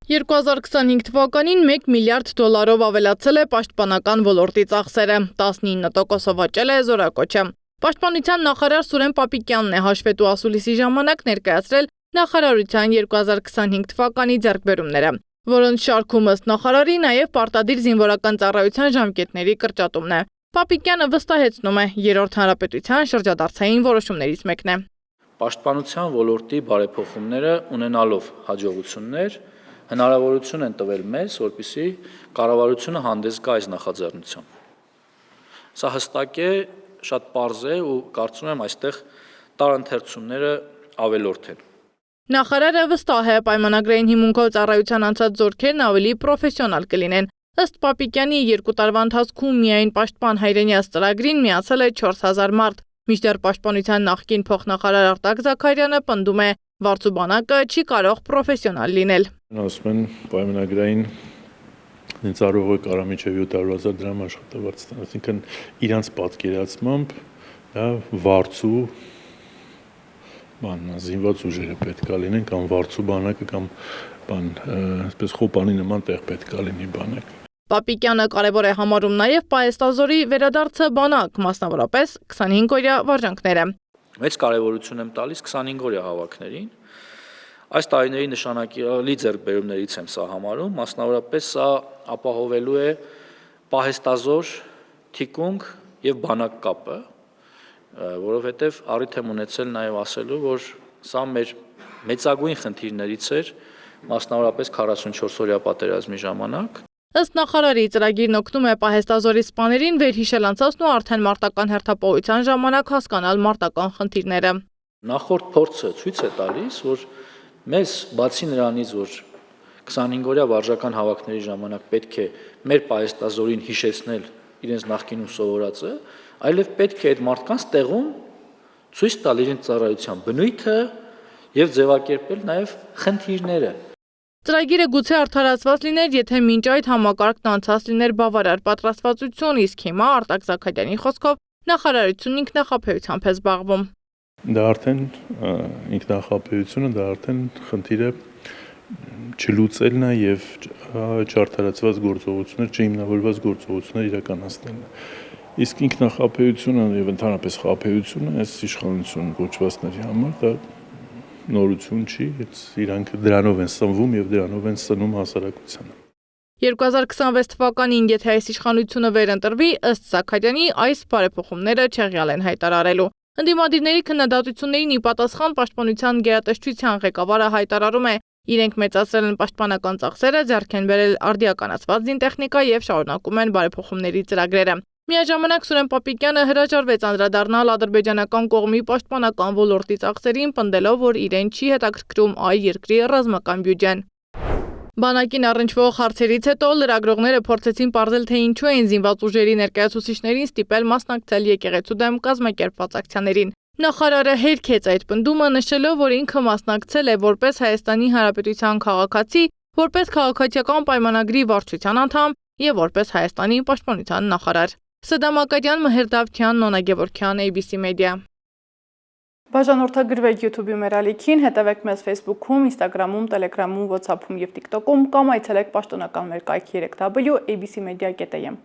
2025 թվականին 1 միլիարդ դոլարով ավելացել է պաշտպանական ոլորտի ծախսերը, 19%-ով աճել է զորակոչը։ Պաշտպանության նախարար Սուրեն Պապիկյանն է հաշվետու ասուլիսի ժամանակ ներկայացրել նախարարության 2025 թվականի ձեռքբերումները, որոնց շարքում ըստ նախարարի նաև պարտադիր զինվորական ծառայության ժամկետների կրճատումն է։ Պապիկյանը վստահեցնում է, երրորդ հանրապետության շրջադարձային որոշումներից մեկն է։ Պաշտպանության ոլորտի բարեփոխումները ունենալով հաջողություններ հնարավորություն են տվել մեզ, որպեսզի կառավարությունը հանդես գա այս նախաձեռնությամբ։ Սա հստակ է, շատ պարզ է ու կարծում եմ այստեղ տարընթերցումները ավելորդ են։ Նախարարը վստահ է, պայմանագրային հիմունքով ծառայության անցած զորքերն ավելի պրոֆեսիոնալ կլինեն։ Ըստ Պապիկյանի 2 տարվա ընթացքում միայն պաշտպան հայրենիաց ծրագրին միացել է 4000 մարդ, մինչդեռ պաշտպանության նախկին փոխնախարար Արտակ Զաքարյանը պնդում է, վարձու բանակը չի կարող պրոֆեսիոնալ լինել։ Ասում են պայմանագրային ծառայողը կարա մինչև 700,000 դրամ աշխատավարձ տան, այսինքն իրանց պատկերացմամբ դա վարձու զինված ուժերը պետքա լինեն կամ վարձու բանակը կամ այսպես խոպանի նման տեղ պետքա լինի բանակ։ Պապիկյանը կարևոր է համարում նաև պահեստազորի վերադարձը բանակ, մասնավորապես 25-օրյա վարժանքները։ Մեծ կարևորություն եմ տալիս 25-օրյա հավաքներին։ Այս տարիների նշանակալի ձեռքբերումներից եմ սա համարում, մասնավորապես սա ապահովելու է պահեստազոր, թիկունք եւ բանակ կապը, որովհետեւ առիթ եմ ունեցել նաև ասելու, որ սա մեր մեծագույն խնդիրներից էր, մասնավորապես 44-օրյա պատերազմի ժամանակ։ Ըստ նախարարի ծրագիրն օգնում է պահեստազորի սպաներին վերհիշել անցածն ու արդեն մարտական հերթապահության ժամանակ հասկանալ մարտական խնդիրները։ Նախորդ փորձը ցույց է տալիս, որ մեզ բացի նրանից, որ 25-օրյա վարժական հավաքների ժամանակ պետք է մեր պահեստազորին հիշեցնել իրենց նախկինում սովորածը, այլև պետք է այդ մարդկանց տեղում ցույց տալ իրենց ծառայության բնույթը եւ ձևակերպել նաեւ խնդիրները։ Ծրագիրը գուցե արդարացված լիներ, եթե մինչ այդ համակարգն անցած լիներ բավարար պատրաստվածություն, իսկ հիմա Արտակ Զաքարյանի խոսքով նախարարությունն ինքնախապեյությամբ է զբաղվում։ Դա արդեն ինքնախապեյությունը, դա արդեն խնդիրը չլուծելն է եւ չարդարացված գործողություններ, չհիմնավորված գործողություններ իրականացնելն է։ Իսկ ինքնախապեյությունը եւ ընդհանրապես խապեյությունը այս իշխանություն կոչվածների համար դա նորություն չի, իրանք դրանով են սնվում եւ դրանով են սնում հասարակությանը։ 2026 թվականին, եթե այս իշխանությունը վերընտրվի, ըստ Զաքարյանի, այս բարեփոխումները չեղյալ են հայտարարելու։ Ընդդիմադիրների քննադատություններին ի պատասխան պաշտպանության գերատեսչության ղեկավարը հայտարարում է, իրենք մեծացրել են պաշտպանական ծախսերը, ձեռք են բերել արդիականացված զինտեխնիկա եւ շարունակում են բարեփոխումների ծրագրերը։ Միաժամանակ Սուրեն Պապիկյանը հրաժարվեց անդրադառնալ ադրբեջանական կողմի պաշտպանական ոլորտի ծախսերին, պնդելով, որ իրեն չի հետաքրքրում այ երկրի ռազմական բյուջեն։ Բանակին առնչվող հարցերից հետո լրագրողները փորձեցին պարզել, թե ինչու էին զինված ուժերի ներկայացուցիչներին ստիպել մասնակցել եկեղեցու դեմ կազմակերպված ակցիաներին։ Նախարարը հերքեց այդ պնդումը, նշելով, որ ինքը մասնակցել է որպես Հայաստանի Հանրապետության քաղաքացի, որպես քաղաքացիական պայմանագրի վարչության անդամ եւ որպես Հայաստանի պաշտպանության նախարար։ Սադամ Ակարյան, Մհեր Դավթյան, Նոնա Գևորգյան, ABC Media։ Բաժանորդագրվեք YouTube-ի մեր ալիքին, հետևեք մեզ Facebook-ում, Instagram-ում, Telegram-ում, WhatsApp-ում եւ TikTok-ում կամ այցելեք պաշտոնական մեր կայքի 3w abcmedia.am։